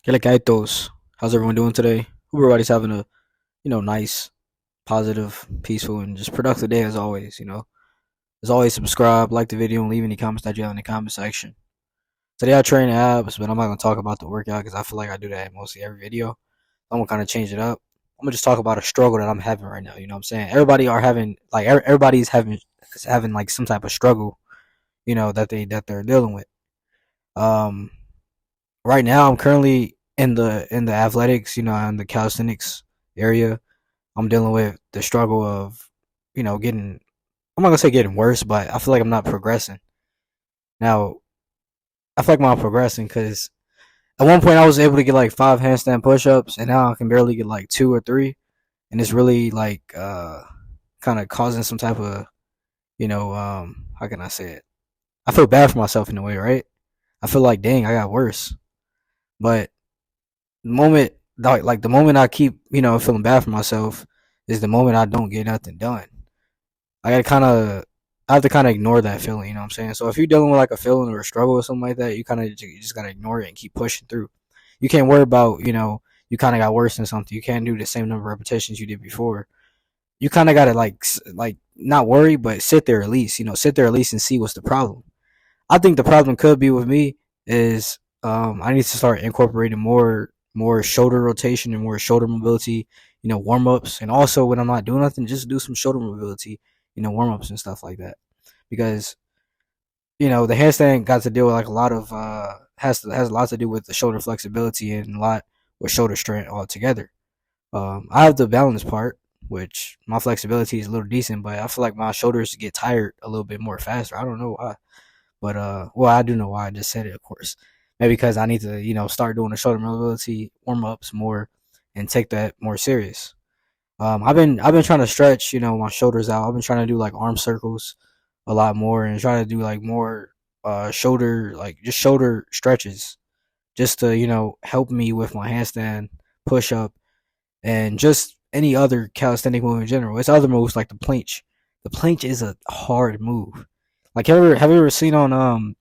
¿Qué le cae todos? How's everyone doing today? Hope everybody's having a, nice, positive, peaceful, and just productive day as always, As always, subscribe, like the video, and leave any comments that you have in the comment section. Today I train abs, but I'm not going to talk about the workout because I feel like I do that in mostly every video. I'm going to kind of change it up. I'm going to just talk about a struggle that I'm having right now, you know what I'm saying? Everybody's having like some type of struggle, that they're dealing with. Um, right now I'm currently in the athletics, in the calisthenics area. I'm dealing with the struggle of, getting, I'm not gonna say getting worse, but I feel like I'm not progressing. Now, I feel like I'm not progressing because at one point I was able to get like 5 handstand push-ups, and now I can barely get like 2 or 3, and it's really like kind of causing some type of, how can I say it? I feel bad for myself in a way, right? I feel like, dang, I got worse, but the moment like the moment I keep, feeling bad for myself is the moment I don't get nothing done. I gotta kind of I have to kind of ignore that feeling. You know what I'm saying? So if you're dealing with like a feeling or a struggle or something like that, you just gotta ignore it and keep pushing through. You can't worry about, you kind of got worse than something. You can't do the same number of repetitions you did before. You kind of gotta like not worry, but sit there at least. Sit there at least and see what's the problem. I think the problem could be with me is I need to start incorporating more shoulder rotation and more shoulder mobility, warm ups, and also when I'm not doing nothing, just do some shoulder mobility, warm ups and stuff like that. Because the handstand got to deal with like a lot of has a lot to do with the shoulder flexibility and a lot with shoulder strength altogether. I have the balance part, which my flexibility is a little decent, but I feel like my shoulders get tired a little bit more faster. I don't know why. But well, I do know why I just said it, of course. Maybe because I need to, start doing the shoulder mobility warm ups more and take that more serious. I've been trying to stretch, my shoulders out. I've been trying to do like arm circles a lot more and trying to do like more shoulder like just shoulder stretches just to, help me with my handstand push up and just any other calisthenic move in general. It's other moves like the planche. The planche is a jard move. Like have you ever seen on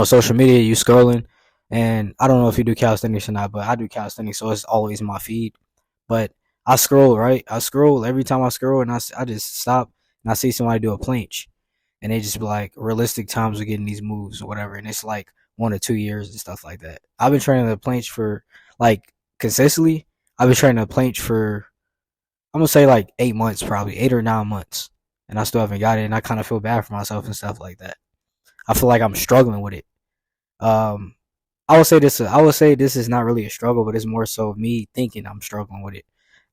social media, you scrolling, and I don't know if you do calisthenics or not, but I do calisthenics, so it's always in my feed. But I scroll, right? I scroll every time I scroll, and I just stop and I see somebody do a planche, and they just be like realistic times of getting these moves or whatever, and it's like 1 or 2 years and stuff like that. I've been training the planche for like consistently. I've been training the planche for I'm gonna say like 8 months, probably 8 or 9 months, and I still haven't got it, and I kind of feel bad for myself and stuff like that. I feel like I'm struggling with it. Um, I would say this. I would say this is not really a struggle, but it's more so me thinking I'm struggling with it.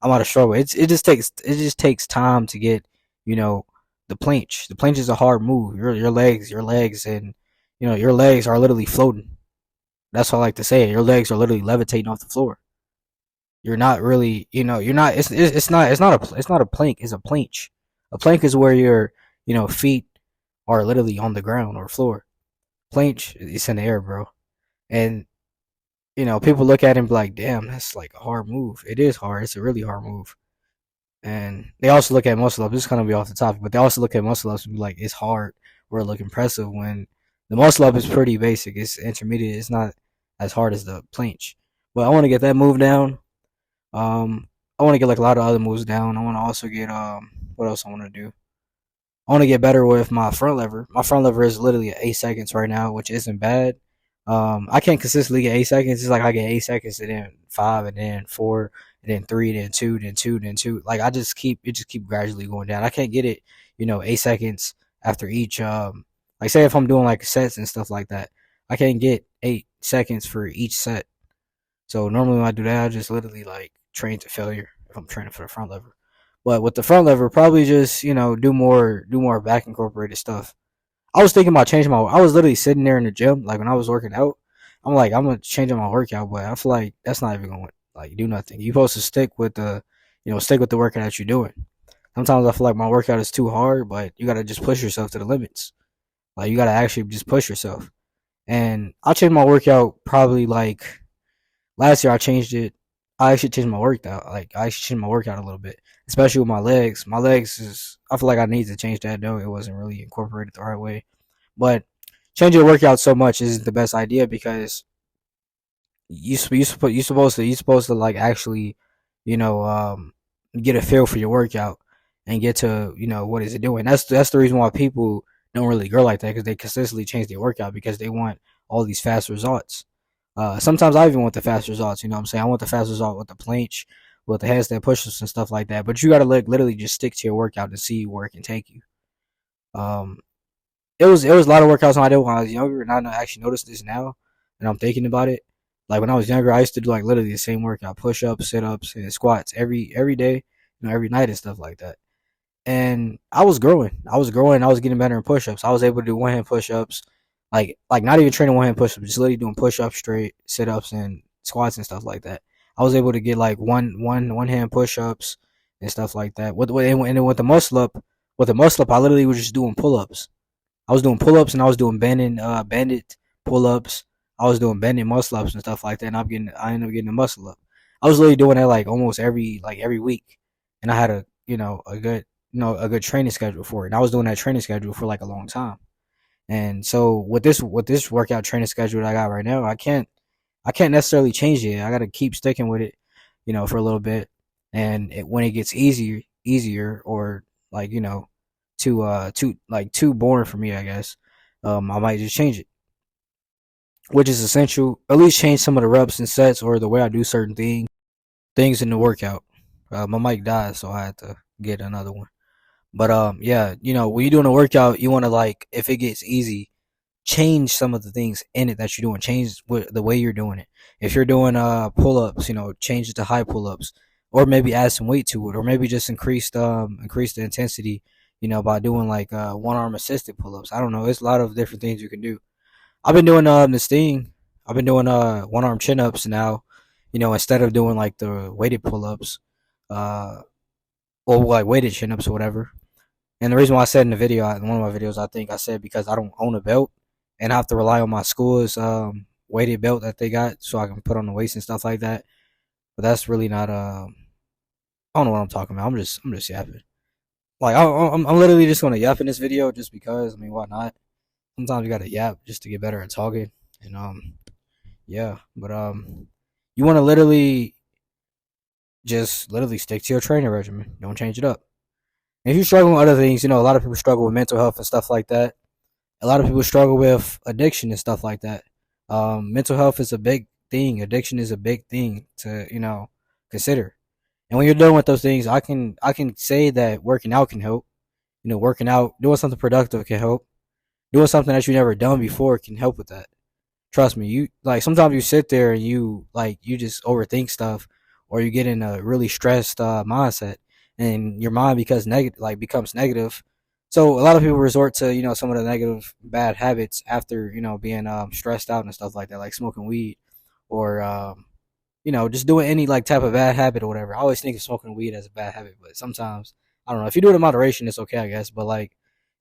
I'm not a struggle. It just takes time to get you know the planche. The planche is a hard move. Your legs, and your legs are literally floating. That's what I like to say. Your legs are literally levitating off the floor. You're not really, you're not. It's not a plank. It's a planche. A plank is where your feet are literally on the ground or floor. Planche is in the air, bro. And people look at it and be like, damn, that's like a hard move. It is hard. It's a really hard move. And they also look at muscle ups. This is gonna be off the topic, but they also look at muscle ups and be like, it's hard or look impressive when the muscle up is pretty basic. It's intermediate. It's not as hard as the planche. But I want to get that move down. I want to get like a lot of other moves down. I want to also get what else I want to do? I want to get better with my front lever. My front lever is literally at 8 seconds right now, which isn't bad. I can't consistently get 8 seconds. It's like I get 8 seconds and then 5 and then 4 and then 3, then 2, then 2, then 2. Like I just keep gradually going down. I can't get it, 8 seconds after each. Like say if I'm doing like sets and stuff like that, I can't get 8 seconds for each set. So normally when I do that, I just literally like train to failure if I'm training for the front lever. But with the front lever, probably just do more back incorporated stuff. I was thinking about changing my. I was literally sitting there in the gym, like when I was working out. I'm like, I'm gonna change my workout, but I feel like that's not even gonna like do nothing. You're supposed to stick with the workout that you're doing. Sometimes I feel like my workout is too hard, but you gotta just push yourself to the limits. Like you gotta actually just push yourself. And I'll change my workout probably like last year. I changed it. I actually changed my workout. Like I actually changed my workout a little bit, especially with my legs. My legs is. I feel like I need to change that though. It wasn't really incorporated the right way. But changing your workout so much isn't the best idea because you supposed to like actually, you know, get a feel for your workout and get to, what is it doing. That's the reason why people don't really grow like that, because they consistently change their workout because they want all these fast results. Sometimes I even want the fast results. You know what I'm saying? I want the fast result with the planche, with the handstand push-ups and stuff like that. But you got to literally just stick to your workout to see where it can take you. Um, it was a lot of workouts I did when I was younger, and I actually noticed this now, and I'm thinking about it. Like when I was younger, I used to do like literally the same workout: push ups, sit ups, and squats every day, every night and stuff like that. And I was growing. I was growing. I was getting better in push ups. I was able to do one hand push ups, like not even training one hand push ups, just literally doing push ups straight, sit ups, and squats and stuff like that. I was able to get like one hand push ups and stuff like that. And then with the muscle up, I literally was just doing pull ups. I was doing pull ups and I was doing banded pull ups. I was doing banded muscle ups and stuff like that. And I ended up getting a muscle up. I was literally doing that like almost every week, and I had a good training schedule for it. And I was doing that training schedule for like a long time. And so with this workout training schedule that I got right now, I can't necessarily change it. I got to keep sticking with it, for a little bit. And when it gets easier, or like too boring for me, I guess, I might just change it, which is essential. At least change some of the reps and sets, or the way I do certain things in the workout. My mic died, so I had to get another one. But yeah, when you're doing a workout, you want to, like, if it gets easy, change some of the things in it that you're doing. Change the way you're doing it. If you're doing pull ups, change it to high pull ups, or maybe add some weight to it, or maybe just increase the intensity, by doing like one arm assisted pull ups. I don't know. It's a lot of different things you can do. I've been doing this thing. I've been doing one arm chin ups now. Instead of doing like the weighted pull ups, uh, or like weighted chin ups or whatever. And the reason why I said in the video, in one of my videos, I think I said because I don't own a belt and I have to rely on my school's weighted belt that they got, so I can put on the weights and stuff like that. But that's really not. I don't know what I'm talking about. I'm just yapping. Like I'm literally just gonna yap in this video just because. I mean, why not? Sometimes you gotta yap just to get better at talking. And yeah. But you want to literally stick to your training regimen. Don't change it up. And if you struggle with other things, a lot of people struggle with mental health and stuff like that. A lot of people struggle with addiction and stuff like that. Mental health is a big thing. Addiction is a big thing to consider. And when you're dealing with those things, I can say that working out can help. Working out, doing something productive can help. Doing something that you never done before can help with that. Trust me, you like sometimes you sit there and you just overthink stuff, or you get in a really stressed mindset, and your mind becomes negative. So a lot of people resort to some of the negative bad habits after being stressed out and stuff like that, like smoking weed, or just doing any like type of bad habit or whatever. I always think of smoking weed as a bad habit, but sometimes I don't know. If you do it in moderation, it's okay, I guess. But like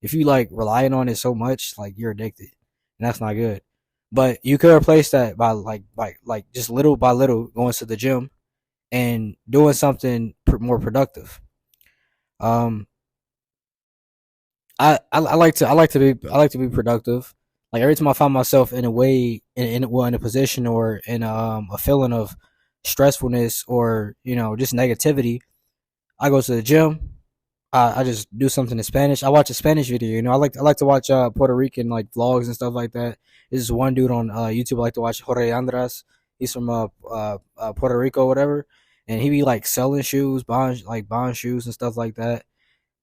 if you like relying on it so much, like you're addicted, and that's not good. But you could replace that by like just little by little going to the gym and doing something more productive. Um, I like to be productive. Like every time I find myself in a way in a position or in a feeling of stressfulness or just negativity, I go to the gym. I just do something in Spanish. I watch a Spanish video. I like to watch Puerto Rican like vlogs and stuff like that. This is one dude on YouTube I like to watch, Jorge Andras. He's from Puerto Rico, or whatever, and he be like selling shoes, buying shoes and stuff like that,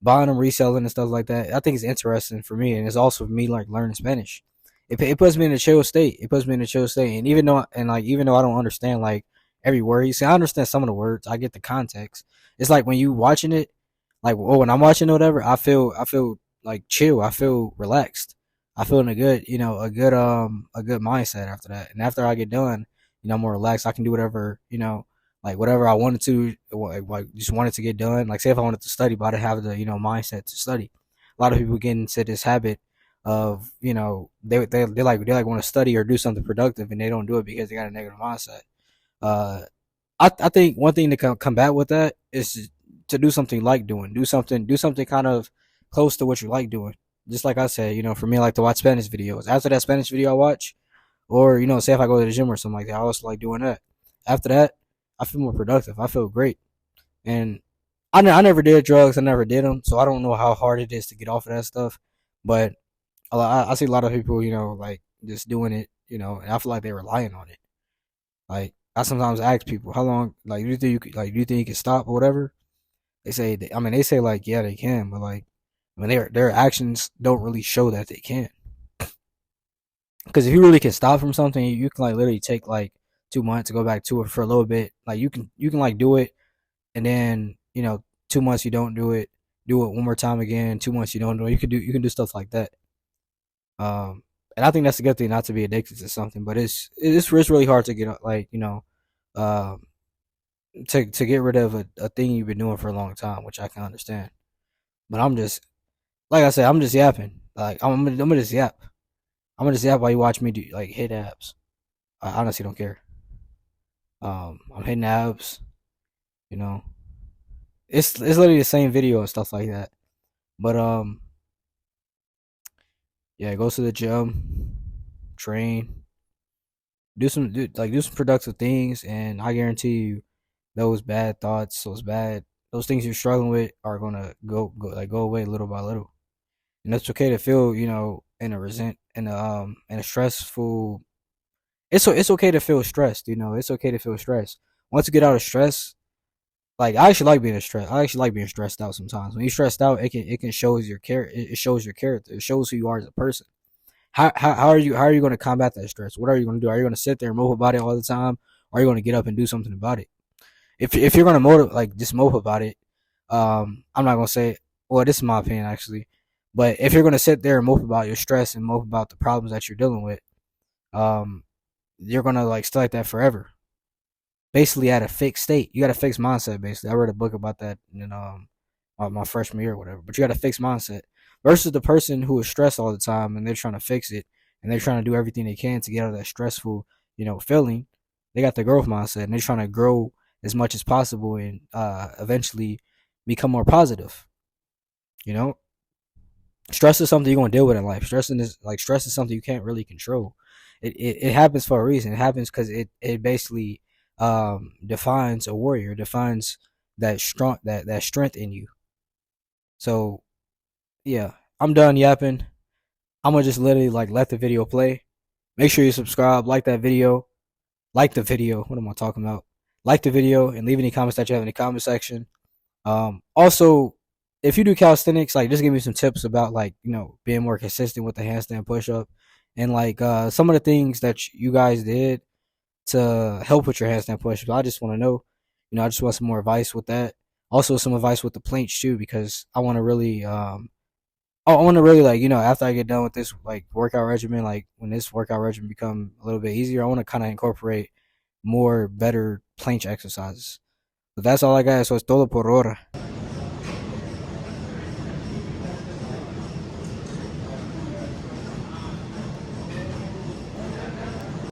buying them, reselling and stuff like that. I think it's interesting for me, and it's also for me like learning Spanish. It puts me in a chill state. It puts me in a chill state, and even though I don't understand like every word he said, I understand some of the words. I get the context. It's like when you watching it, like when I'm watching or whatever, I feel like chill. I feel relaxed. I feel in a good mindset after that. And after I get done, I'm more relaxed. I can do whatever like whatever I wanted to, like just wanted to get done. Like say if I wanted to study, but I didn't have the mindset to study. A lot of people get into this habit of they want to study or do something productive, and they don't do it because they got a negative mindset. Uh, I think one thing to combat with that is to do something like do something kind of close to what you like doing. Just like I said, for me, I like to watch Spanish videos. After that Spanish video I watch, Or, say if I go to the gym or something like that, I also like doing that. After that, I feel more productive. I feel great. And I never did drugs. I never did them. So I don't know how hard it is to get off of that stuff. But I see a lot of people, like just doing it, and I feel like they're relying on it. Like I sometimes ask people, how long, like, do you think do you think you can stop or whatever? They say, they say like, yeah, they can, but like, their actions don't really show that they can. Because if you really can stop from something, you can like literally take like 2 months to go back to it for a little bit. Like you can like do it, and then 2 months you don't do it one more time again. 2 months you don't do it. You can do stuff like that. And I think that's a good thing, not to be addicted to something. But it's really hard to get like um, to get rid of a thing you've been doing for a long time, which I can understand. But I'm just, like I said, I'm just yapping. Like I'm gonna just yap. I'm gonna just yap while you watch me do like hit abs. I honestly don't care. I'm hitting abs. You know, it's literally the same video and stuff like that. But yeah, go to the gym, train, do some productive things, and I guarantee you, those bad thoughts, those things you're struggling with are gonna go away little by little. And it's okay to feel, in a in a stressful. It's okay to feel stressed. It's okay to feel stressed. Once you get out of stress, like I actually like being stressed. I actually like being stressed out sometimes. When you're stressed out, it can shows your character. It shows your character. It shows who you are as a person. How are you going to combat that stress? What are you going to do? Are you going to sit there and mope about it all the time? Or are you going to get up and do something about it? If you're going to just mope about it, I'm not going to say. Well, this is my opinion actually, but if you're going to sit there and mope about your stress and mope about the problems that you're dealing with, um, you're going to like stay like that forever. Basically, at a fixed state, you got a fixed mindset. Basically, I read a book about that in my freshman year or whatever. But you got a fixed mindset versus the person who is stressed all the time and they're trying to fix it and they're trying to do everything they can to get out of that stressful, feeling. They got the growth mindset and they're trying to grow as much as possible and eventually become more positive. You know, stress is something you're gonna deal with in life. Stress is something you can't really control. It happens for a reason. It happens because it basically defines a warrior, defines that strength in you. So yeah, I'm done yapping. I'm gonna just literally like let the video play. Make sure you subscribe, like that video, like the video. What am I talking about? Like the video and leave any comments that you have in the comment section. Also, if you do calisthenics, like just give me some tips about like being more consistent with the handstand push up and like some of the things that you guys did to help with your handstand push ups. I just want to know, I just want some more advice with that. Also, some advice with the planche too, because I want to really like after I get done with this like workout regimen, like when this workout regimen become a little bit easier, I want to kind of incorporate more better planche exercises. But that's all I got. So it's todo por ahora.